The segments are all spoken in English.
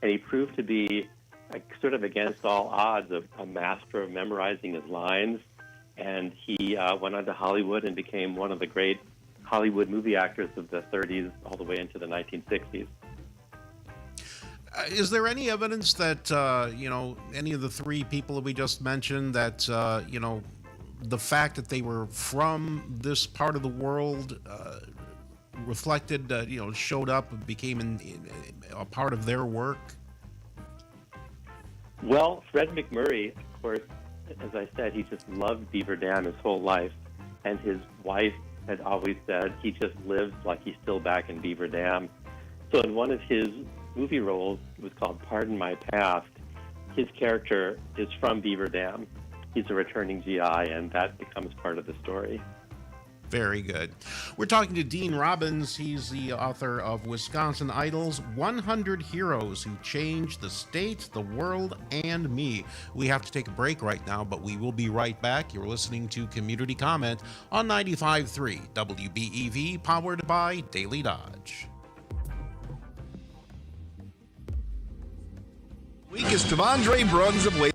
and he proved to be sort of against all odds a master of memorizing his lines. And he went on to Hollywood and became one of the great Hollywood movie actors of the 30s all the way into the 1960s. Is there any evidence that, any of the three people that we just mentioned, that, the fact that they were from this part of the world reflected, showed up and became a part of their work? Well, Fred McMurray, of course, as I said, he just loved Beaver Dam his whole life. And his wife had always said he just lives like he's still back in Beaver Dam. So in one of his movie roles, it was called Pardon My Past, his character is from Beaver Dam. He's a returning GI, and that becomes part of the story. Very good. We're talking to Dean Robbins. He's the author of Wisconsin Idol's 100 Heroes Who Changed the State, the World, and Me. We have to take a break right now, but we will be right back. You're listening to Community Comment on 95.3 WBEV, powered by Daily Dodge. Week is Tavondre Bruggs of Lake.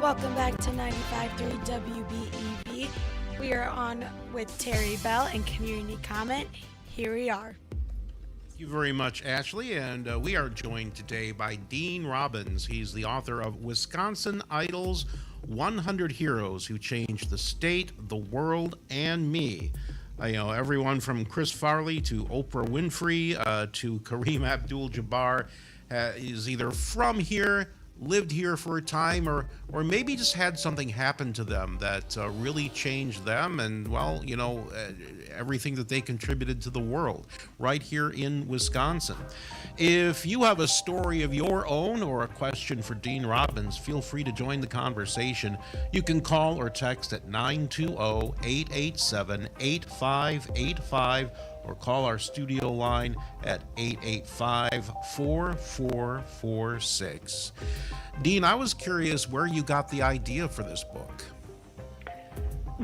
Welcome back to 95.3 WBEV. We are on with Terry Bell and Community Comment. Here we are. Thank you very much, Ashley. And we are joined today by Dean Robbins. He's the author of Wisconsin Idol's 100 Heroes Who Changed the State, the World, and Me. Everyone from Chris Farley to Oprah Winfrey to Kareem Abdul-Jabbar is either from here, lived here for a time, or maybe just had something happen to them that really changed them and, well, everything that they contributed to the world right here in Wisconsin. If you have a story of your own or a question for Dean Robbins, feel free to join the conversation. You can call or text at 920-887-8585 or call our studio line at 885-4446. Dean, I was curious where you got the idea for this book.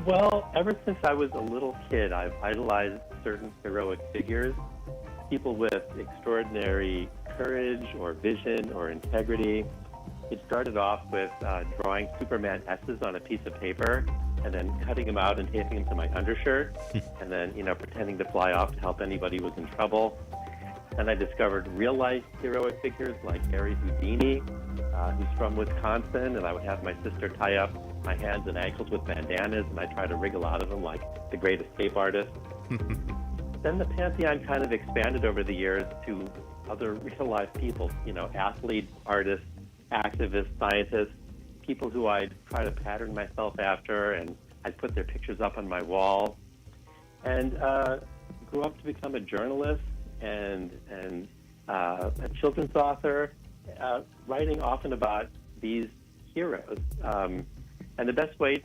Well, ever since I was a little kid, I've idolized certain heroic figures, people with extraordinary courage or vision or integrity. It started off with drawing Superman S's on a piece of paper and then cutting them out and taping them to my undershirt and then, pretending to fly off to help anybody who was in trouble. And I discovered real-life heroic figures like Harry Houdini, who's from Wisconsin, and I would have my sister tie up my hands and ankles with bandanas, and I'd try to wriggle out of them like the great escape artist. Then the pantheon kind of expanded over the years to other real-life people, athletes, artists, activists, scientists, people who I'd try to pattern myself after, and I'd put their pictures up on my wall. And grew up to become a journalist and a children's author, writing often about these heroes. And the best way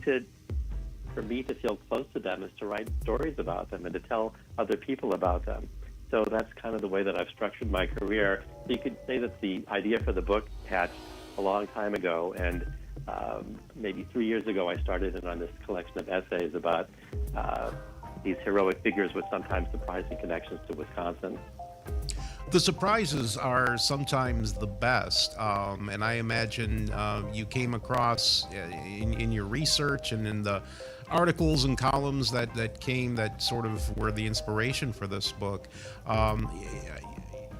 for me to feel close to them is to write stories about them and to tell other people about them. So that's kind of the way that I've structured my career. So you could say that the idea for the book hatched a long time ago, and maybe 3 years ago I started in on this collection of essays about these heroic figures with sometimes surprising connections to Wisconsin. The surprises are sometimes the best, and I imagine you came across in your research and in the articles and columns that came that sort of were the inspiration for this book.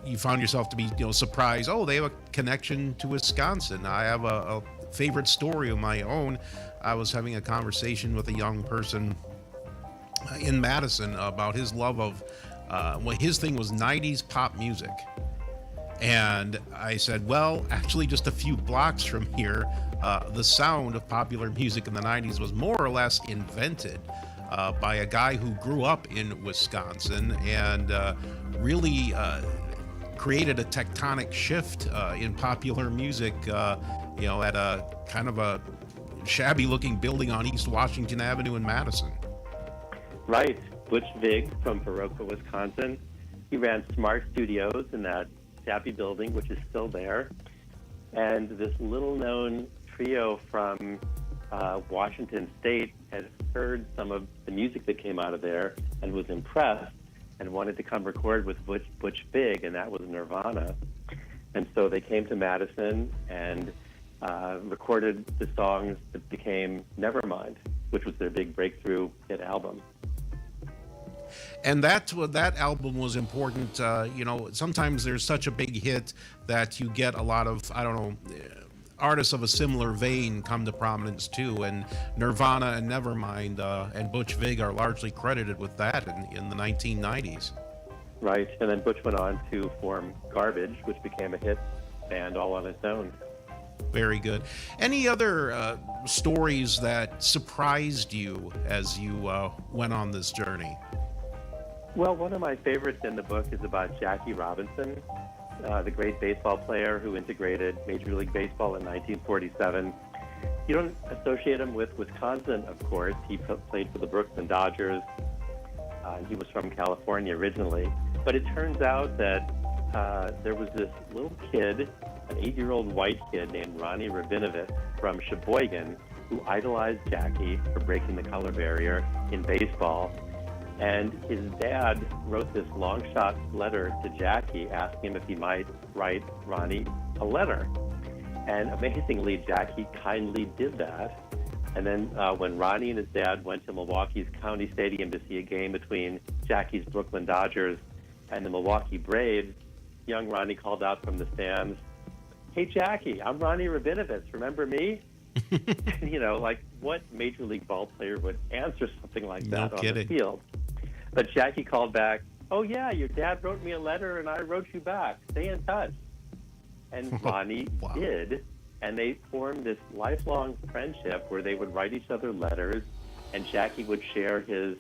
You found yourself to be surprised. Oh, they have a connection to Wisconsin. I have a favorite story of my own. I was having a conversation with a young person in Madison about his love of his thing was 90s pop music. And I said, well, actually just a few blocks from here, the sound of popular music in the 90s was more or less invented by a guy who grew up in Wisconsin and really created a tectonic shift in popular music, at a kind of a shabby looking building on East Washington Avenue in Madison. Right. Butch Vig from Viroqua, Wisconsin. He ran Smart Studios in that sappy building, which is still there. And this little-known trio from Washington State had heard some of the music that came out of there and was impressed and wanted to come record with Butch Vig, and that was Nirvana. And so they came to Madison and recorded the songs that became Nevermind, which was their big breakthrough hit album. And that album was important. Sometimes there's such a big hit that you get a lot of, artists of a similar vein come to prominence too. And Nirvana and Nevermind and Butch Vig are largely credited with that in the 1990s. Right. And then Butch went on to form Garbage, which became a hit band all on its own. Very good. Any other stories that surprised you as you went on this journey? Well, one of my favorites in the book is about Jackie Robinson, the great baseball player who integrated Major League Baseball in 1947. You don't associate him with Wisconsin, of course. He played for the Brooklyn Dodgers, and he was from California originally. But it turns out that there was this little kid, an 8-year-old white kid named Ronnie Rabinovitz from Sheboygan, who idolized Jackie for breaking the color barrier in baseball. And his dad wrote this long shot letter to Jackie asking him if he might write Ronnie a letter. And amazingly, Jackie kindly did that. And then when Ronnie and his dad went to Milwaukee's County Stadium to see a game between Jackie's Brooklyn Dodgers and the Milwaukee Braves, young Ronnie called out from the stands, "Hey, Jackie, I'm Ronnie Rabinovitz. Remember me?" Like what Major League ball player would answer something like that on the field? But Jackie called back, "Oh, yeah, your dad wrote me a letter and I wrote you back. Stay in touch." And Ronnie did. And they formed this lifelong friendship where they would write each other letters, and Jackie would share his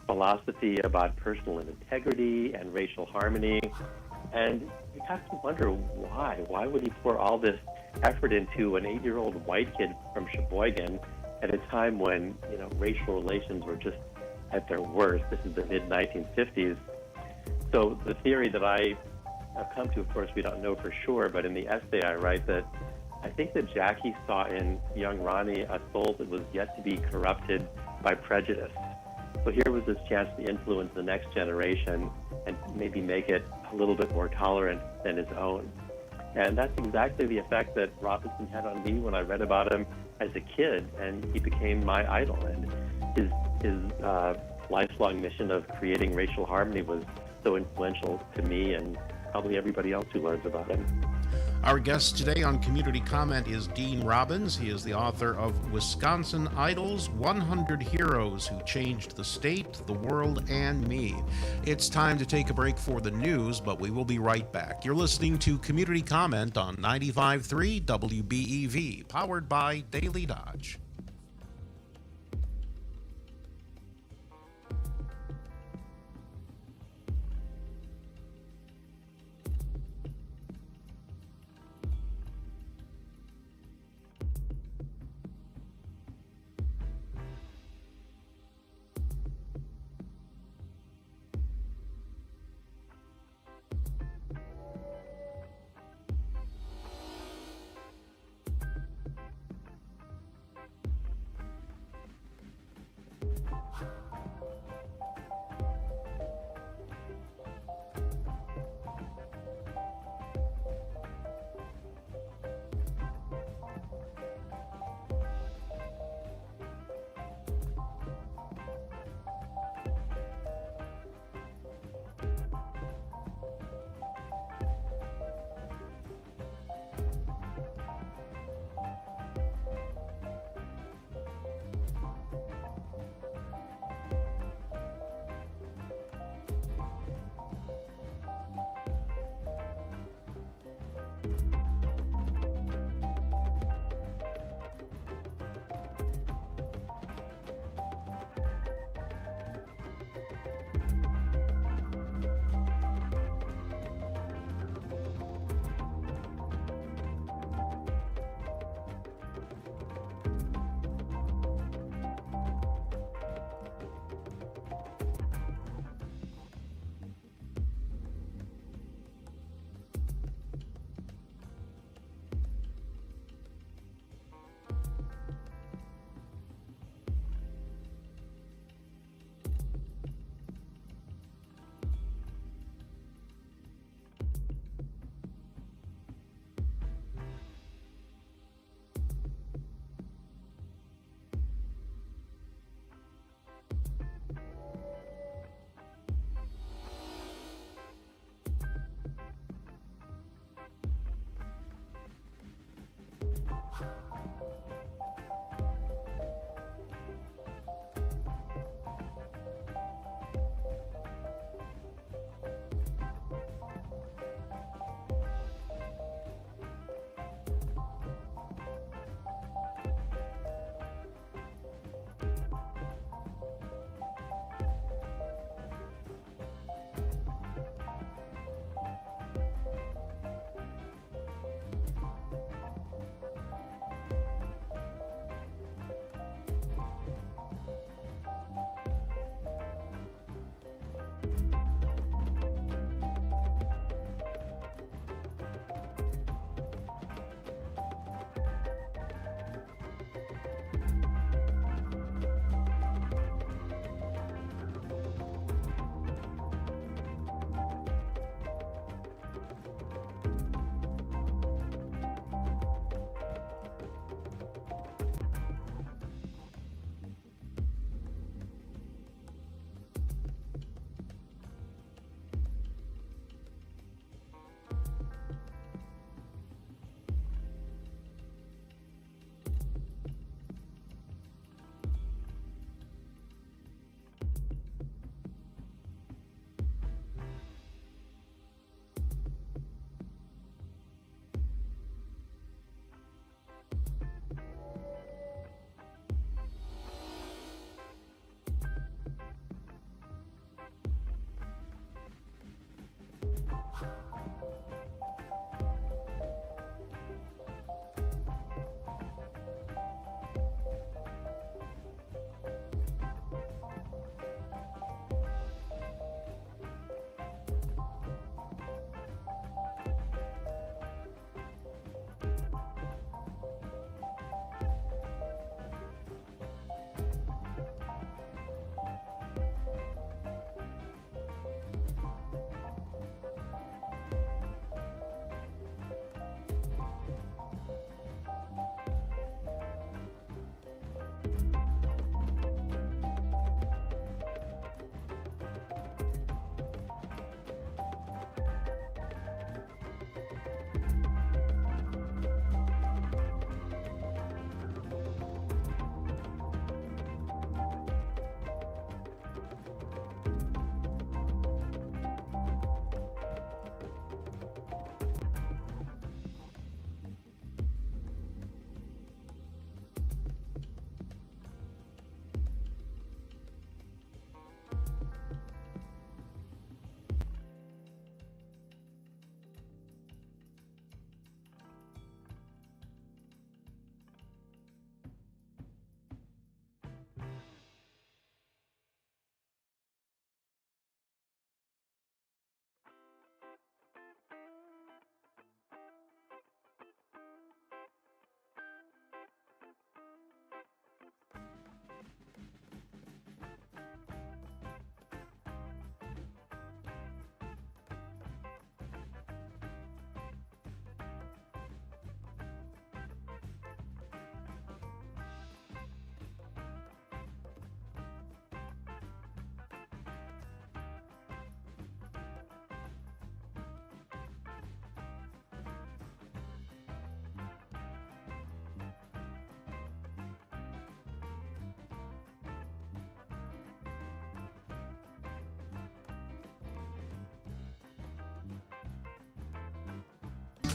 philosophy about personal integrity and racial harmony. And you have to wonder why. Why would he pour all this effort into an 8-year-old white kid from Sheboygan at a time when, racial relations were just at their worst? This is the mid-1950s. So the theory that I have come to, of course, we don't know for sure, but in the essay I write that I think that Jackie saw in young Ronnie a soul that was yet to be corrupted by prejudice. So here was this chance to influence the next generation and maybe make it a little bit more tolerant than his own. And that's exactly the effect that Robinson had on me when I read about him as a kid, and he became my idol. And his lifelong mission of creating racial harmony was so influential to me and probably everybody else who learns about him. Our guest today on Community Comment is Dean Robbins. He is the author of Wisconsin Idols, 100 Heroes Who Changed the State, the World, and Me. It's time to take a break for the news, but we will be right back. You're listening to Community Comment on 95.3 WBEV, powered by Daily Dodge.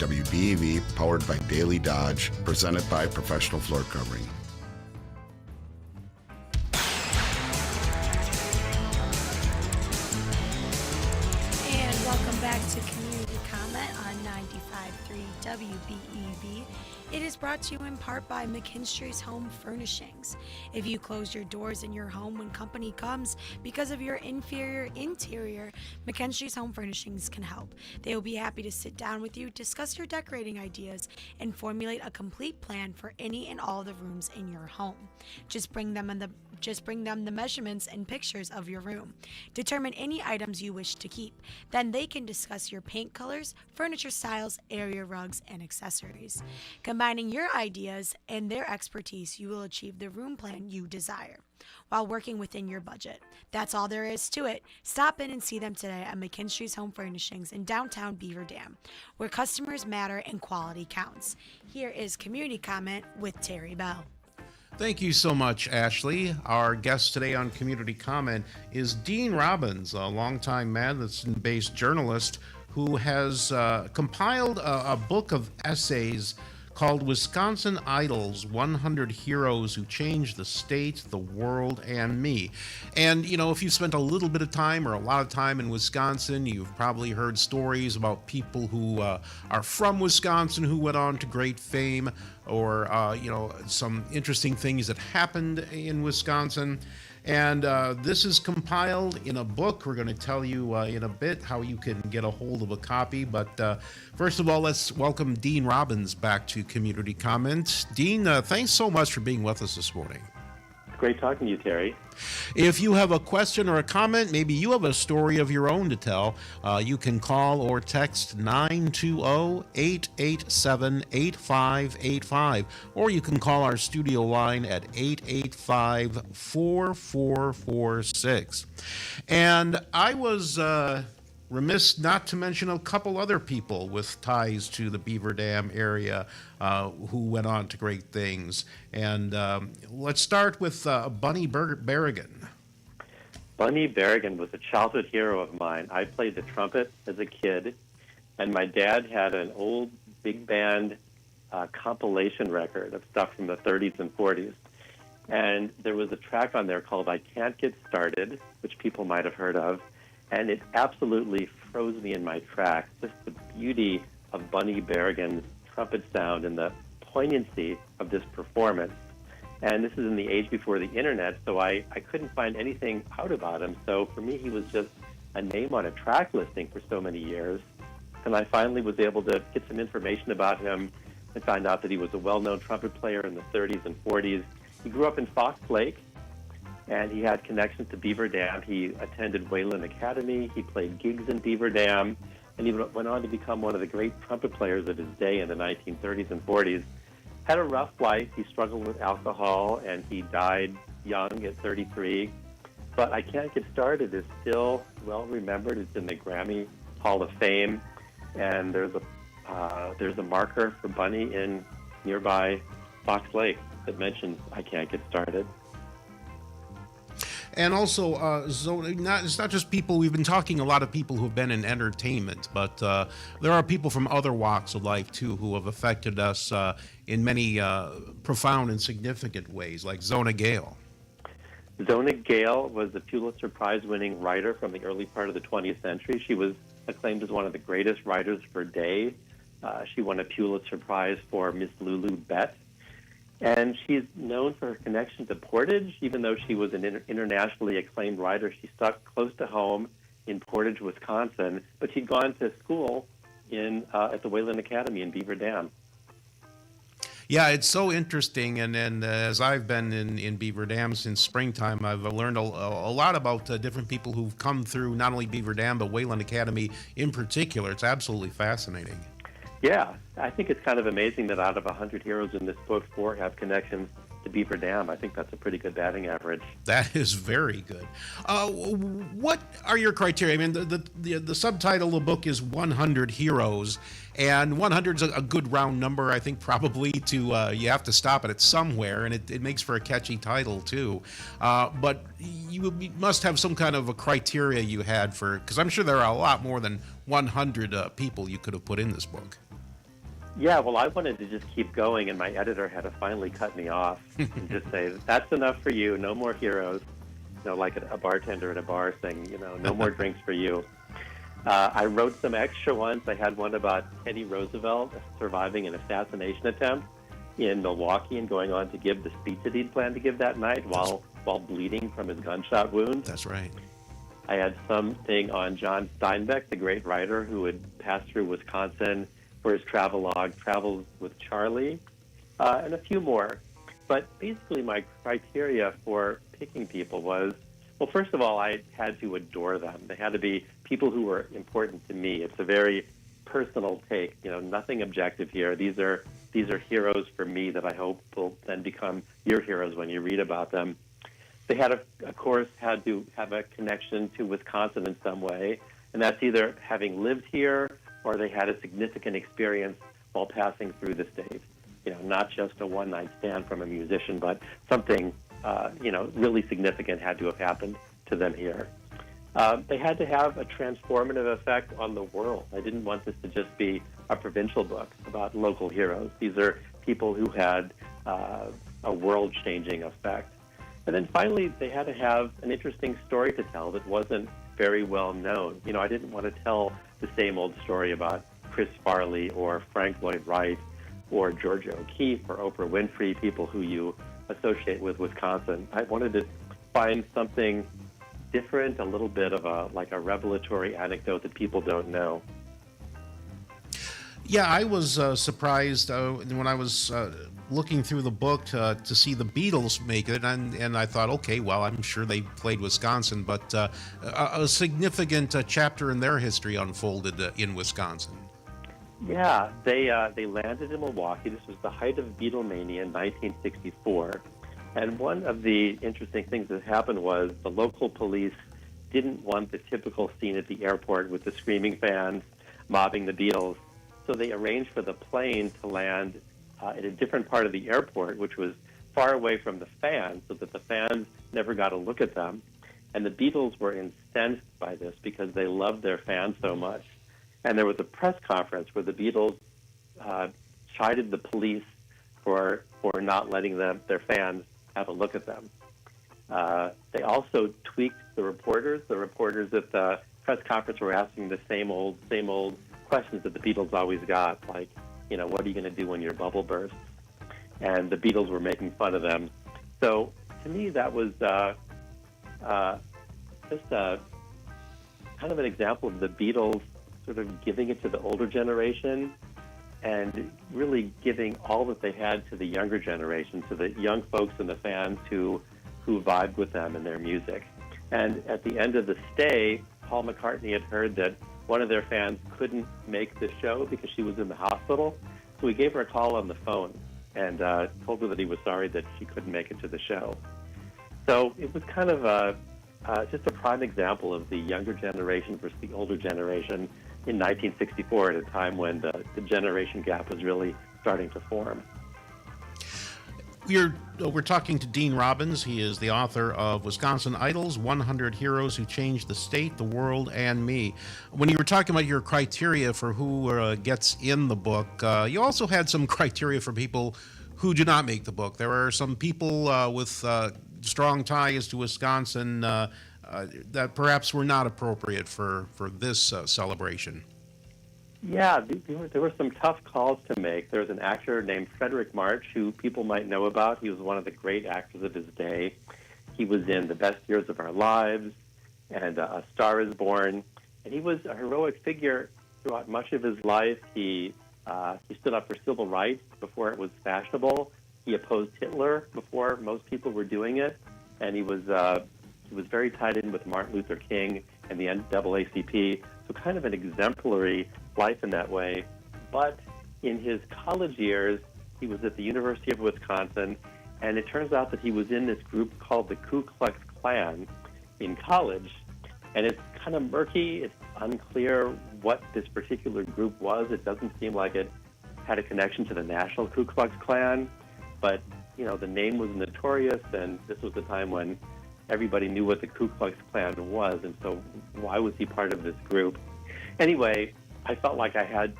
WBEV, powered by Daily Dodge, presented by Professional Floor Covering. And welcome back to Community Comment on 95.3 WBEV. It is brought to you in part by McKinstry's Home Furnishings. If you close your doors in your home when company comes because of your inferior interior, McKinstry's Home Furnishings can help. They will be happy to sit down with you, discuss your decorating ideas, and formulate a complete plan for any and all the rooms in your home. Just bring them the measurements and pictures of your room. Determine any items you wish to keep. Then they can discuss your paint colors, furniture styles, area rugs, and accessories. Combining your ideas and their expertise, you will achieve the room plan you desire while working within your budget. That's all there is to it. Stop in and see them today at McKinstry's Home Furnishings in downtown Beaver Dam, where customers matter and quality counts. Here is Community Comment with Terry Bell. Thank you so much, Ashley. Our guest today on Community Comment is Dean Robbins, a longtime Madison-based journalist who has compiled a book of essays called Wisconsin Idols, 100 Heroes Who Changed the State, the World, and Me. And, you know, if you've spent a little bit of time or a lot of time in Wisconsin, you've probably heard stories about people who are from Wisconsin who went on to great fame, or, some interesting things that happened in Wisconsin. And this is compiled in a book. We're going to tell you in a bit how you can get a hold of a copy. But first of all, let's welcome Dean Robbins back to Community Comment. Dean, thanks so much for being with us this morning. Great talking to you, Terry. If you have a question or a comment, maybe you have a story of your own to tell, you can call or text 920-887-8585, or you can call our studio line at 885-4446. And I was remiss not to mention a couple other people with ties to the Beaver Dam area who went on to great things. And let's start with Bunny Berrigan. Bunny Berrigan was a childhood hero of mine. I played the trumpet as a kid, and my dad had an old big band compilation record of stuff from the 30s and 40s. And there was a track on there called I Can't Get Started, which people might have heard of. And it absolutely froze me in my tracks. Just the beauty of Bunny Berrigan's trumpet sound and the poignancy of this performance. And this is in the age before the internet, so I couldn't find anything out about him. So for me, he was just a name on a track listing for so many years. And I finally was able to get some information about him and find out that he was a well-known trumpet player in the 30s and 40s. He grew up in Fox Lake, and he had connections to Beaver Dam. He attended Wayland Academy. He played gigs in Beaver Dam, and he went on to become one of the great trumpet players of his day in the 1930s and 40s. Had a rough life. He struggled with alcohol, and he died young at 33. But I Can't Get Started is still well remembered. It's in the Grammy Hall of Fame, and there's a marker for Bunny in nearby Fox Lake that mentions I Can't Get Started. And also, it's not just people. We've been talking a lot of people who have been in entertainment, but there are people from other walks of life, too, who have affected us in many profound and significant ways, like Zona Gale. Zona Gale was a Pulitzer Prize-winning writer from the early part of the 20th century. She was acclaimed as one of the greatest writers of her day. She won a Pulitzer Prize for Miss Lulu Bett. And she's known for her connection to Portage. Even though she was an internationally acclaimed writer, she stuck close to home in Portage, Wisconsin. But she'd gone to school at the Wayland Academy in Beaver Dam. Yeah, it's so interesting. And as I've been in Beaver Dam since springtime, I've learned a lot about different people who've come through not only Beaver Dam, but Wayland Academy in particular. It's absolutely fascinating. Yeah, I think it's kind of amazing that out of 100 heroes in this book, 4 have connections to Beaver Dam. I think that's a pretty good batting average. That is very good. What are your criteria? I mean, the subtitle of the book is 100 Heroes, and 100 is a good round number, I think, probably to you have to stop it at somewhere, and it makes for a catchy title, too. But you must have some kind of a criteria you had for, because I'm sure there are a lot more than 100 people you could have put in this book. Yeah, well, I wanted to just keep going, and my editor had to finally cut me off and just say, that's enough for you, no more heroes. Like a bartender at a bar saying, no more drinks for you. I wrote some extra ones. I had one about Teddy Roosevelt surviving an assassination attempt in Milwaukee and going on to give the speech that he'd planned to give that night while bleeding from his gunshot wound. That's right. I had something on John Steinbeck, the great writer who had passed through Wisconsin for his travelogue, Travels with Charlie, and a few more. But basically my criteria for picking people was, well, first of all, I had to adore them. They had to be people who were important to me. It's a very personal take, nothing objective here. These are heroes for me that I hope will then become your heroes when you read about them. They had, of course, had to have a connection to Wisconsin in some way, and that's either having lived here or they had a significant experience while passing through the state. Not just a one-night stand from a musician, but something, really significant had to have happened to them here. They had to have a transformative effect on the world. I didn't want this to just be a provincial book about local heroes. These are people who had a world-changing effect. And then finally, they had to have an interesting story to tell that wasn't very well known. I didn't want to tell the same old story about Chris Farley or Frank Lloyd Wright or Georgia O'Keeffe or Oprah Winfrey, people who you associate with Wisconsin. I wanted to find something different, a little bit of a revelatory anecdote that people don't know. Yeah, I was surprised when I was looking through the book to see the Beatles make it, and I thought, okay, well, I'm sure they played Wisconsin, but a significant chapter in their history unfolded in Wisconsin. Yeah, they landed in Milwaukee. This was the height of Beatlemania in 1964. And one of the interesting things that happened was the local police didn't want the typical scene at the airport with the screaming fans mobbing the Beatles. So they arranged for the plane to land in a different part of the airport, which was far away from the fans, so that the fans never got a look at them. And the Beatles were incensed by this because they loved their fans so much. And there was a press conference where the Beatles chided the police for not letting their fans have a look at them. They also tweaked the reporters. The reporters at the press conference were asking the same old questions that the Beatles always got, like, what are you going to do when your bubble bursts? And the Beatles were making fun of them. So to me, that was just kind of an example of the Beatles sort of giving it to the older generation and really giving all that they had to the younger generation, to the young folks and the fans who vibed with them and their music. And at the end of the stay, Paul McCartney had heard that one of their fans couldn't make the show because she was in the hospital. So he gave her a call on the phone and told her that he was sorry that she couldn't make it to the show. So it was kind of just a prime example of the younger generation versus the older generation in 1964 at a time when the generation gap was really starting to form. We're talking to Dean Robbins. He is the author of Wisconsin Idols, 100 Heroes Who Changed the State, the World, and Me. When you were talking about your criteria for who gets in the book, you also had some criteria for people who do not make the book. There are some people with strong ties to Wisconsin that perhaps were not appropriate for this celebration. Yeah, there were some tough calls to make. There was an actor named Frederick March, who people might know about. He was one of the great actors of his day. He was in The Best Years of Our Lives and A Star is Born. And he was a heroic figure throughout much of his life. He stood up for civil rights before it was fashionable. He opposed Hitler before most people were doing it. And he was very tied in with Martin Luther King and the NAACP. So kind of an exemplary life in that way. But in his college years, he was at the University of Wisconsin, and it turns out that he was in this group called the Ku Klux Klan in college. And it's kind of murky. It's unclear what this particular group was. It doesn't seem like it had a connection to the National Ku Klux Klan, but the name was notorious, and this was the time when everybody knew what the Ku Klux Klan was, and so why was he part of this group? Anyway, I felt like I had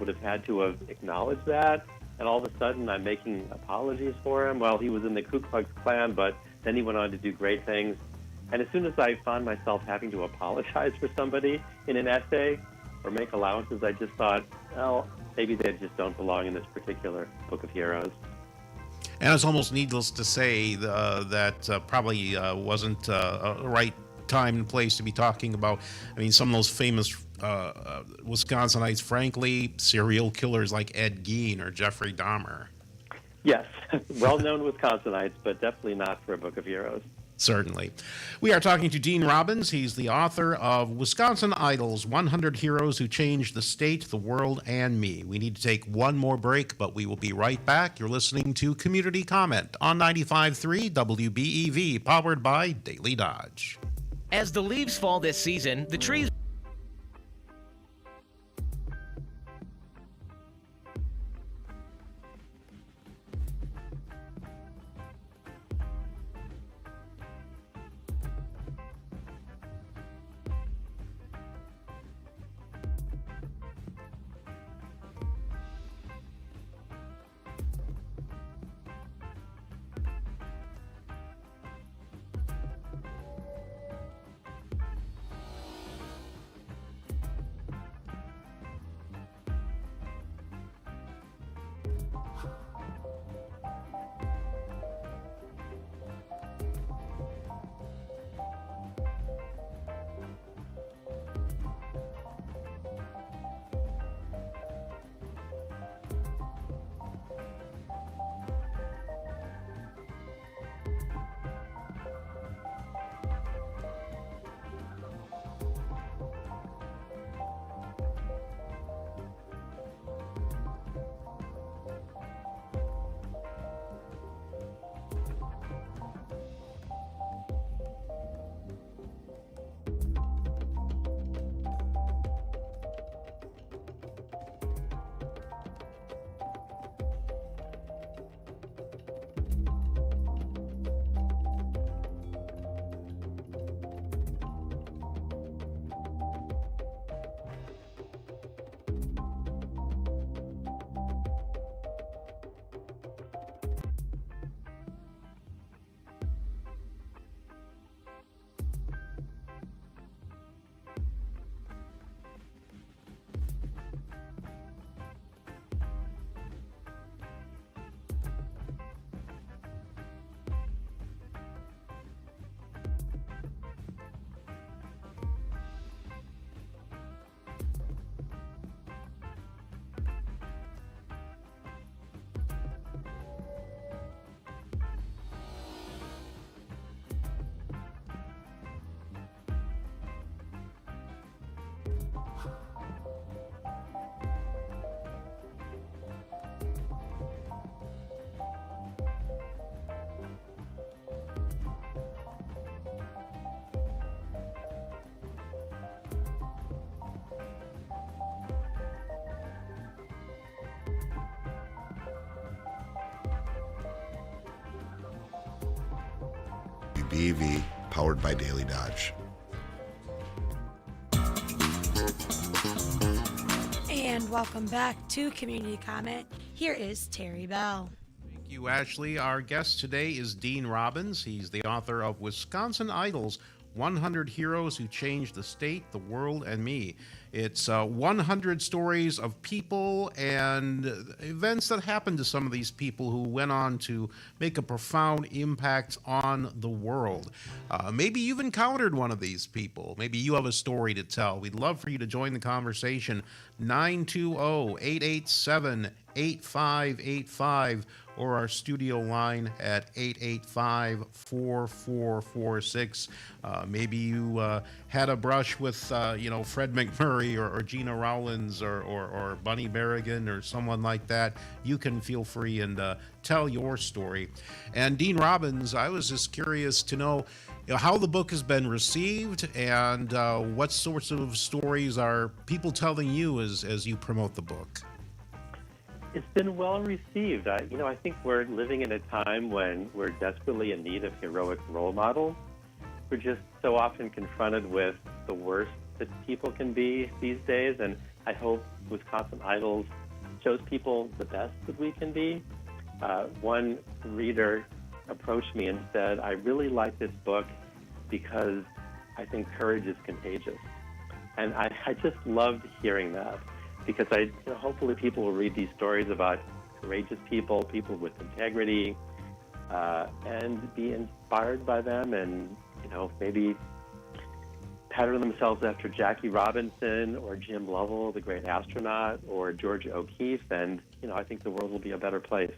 would have had to have acknowledged that. And all of a sudden, I'm making apologies for him. Well, he was in the Ku Klux Klan, but then he went on to do great things. And as soon as I found myself having to apologize for somebody in an essay or make allowances, I just thought, well, maybe they just don't belong in this particular book of heroes. And it's almost needless to say that probably wasn't a right time and place to be talking about. I mean, some of those famous Wisconsinites, frankly, serial killers like Ed Gein or Jeffrey Dahmer. Yes, well-known Wisconsinites, but definitely not for a book of heroes. Certainly. We are talking to Dean Robbins. He's the author of Wisconsin Idols, 100 Heroes Who Changed the State, the World, and Me. We need to take one more break, but we will be right back. You're listening to Community Comment on 95.3 WBEV, powered by Daily Dodge. As the leaves fall this season, the trees... WBEV, powered by Daily Dodge. And welcome back to Community Comment. Here is Terry Bell. Thank you, Ashley. Our guest today is Dean Robbins. He's the author of Wisconsin Idols, 100 Heroes Who Changed the State, the World, and Me. It's 100 stories of people and events that happened to some of these people who went on to make a profound impact on the world. Maybe you've encountered one of these people. Maybe you have a story to tell. We'd love for you to join the conversation. 920-887-8585 or our studio line at 885-4446. Maybe you had a brush with, Fred McMurray or Gina Rowlands or Bunny Berrigan or someone like that. You can feel free and tell your story. And Dean Robbins, I was just curious to know, how the book has been received and what sorts of stories are people telling you as you promote the book. It's been well received. I think we're living in a time when we're desperately in need of heroic role models. We're just so often confronted with the worst that people can be these days, and I hope Wisconsin Idols shows people the best that we can be. One reader approached me and said, I really like this book because I think courage is contagious. And I just loved hearing that because hopefully people will read these stories about courageous people, people with integrity, and be inspired by them and, maybe pattern themselves after Jackie Robinson or Jim Lovell, the great astronaut, or Georgia O'Keeffe. And, I think the world will be a better place.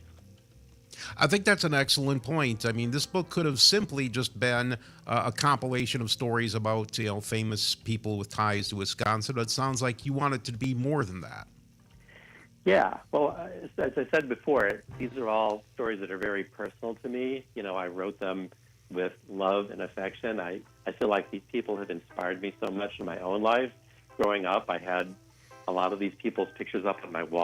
I think that's an excellent point. I mean, this book could have simply just been a compilation of stories about, famous people with ties to Wisconsin, but it sounds like you want it to be more than that. Yeah, well, as I said before, these are all stories that are very personal to me. I wrote them with love and affection. I feel like these people have inspired me so much in my own life. Growing up, I had a lot of these people's pictures up on my wall.